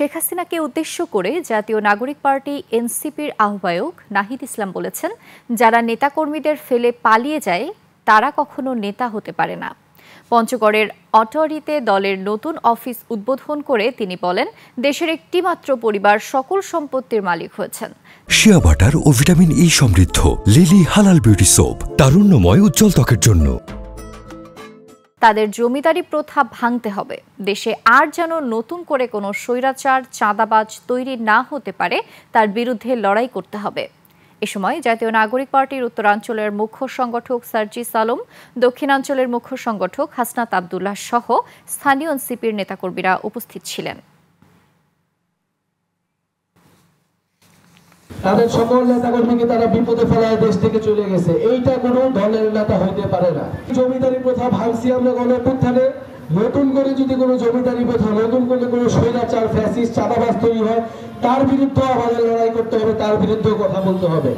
শেখ হাসিনাকে উদ্দেশ্য করে জাতীয় নাগরিক পার্টি এনসিপির আহ্বায়ক নাহিদ ইসলাম বলেছেন, যারা নেতাকর্মীদের ফেলে পালিয়ে যায় তারা কখনো নেতা হতে পারে না। পঞ্চগড়ের অটরিতে দলের নতুন অফিস উদ্বোধন করে তিনি বলেন, দেশের একটিমাত্র পরিবার সকল সম্পত্তির মালিক হয়েছেন। শিয়া বাটার ও ভিটামিন ই সমৃদ্ধ লিলি হালাল বিউটি সোপ, তারুণ্যময় উজ্জ্বল ত্বকের জন্য। তাদের জমিদারি প্রথা ভাঙতে হবে। দেশে আর যেন নতুন করে কোনো স্বৈরাচার চাঁদাবাজ তৈরি না হতে পারে, তার বিরুদ্ধে লড়াই করতে হবে। এ সময় জাতীয় নাগরিক পার্টির উত্তরাঞ্চলের মুখ্য সংগঠক সার্জিস আলম, দক্ষিণাঞ্চলের মুখ্য সংগঠক হাসনাত আবদুল্লাহ সহ স্থানীয় এনসিপির নেতাকর্মীরা উপস্থিত ছিলেন। তাদের সকল নেতাকর্মীকে তারা বিপদে ফেলায় দেশ থেকে চলে গেছে, এইটা কোনো দলের নেতা হইতে পারে না। জমিদারি প্রথা ভাঙছি আমরা গণঅভ্যুত্থানে, নতুন করে যদি কোনো জমিদারি প্রথা, নতুন করে কোনো স্বৈরাচার ফ্যাসিস্ট চাঁদাবাজ তৈরি হয়, তার বিরুদ্ধে আমাদের লড়াই করতে হবে, তার বিরুদ্ধেও কথা বলতে হবে।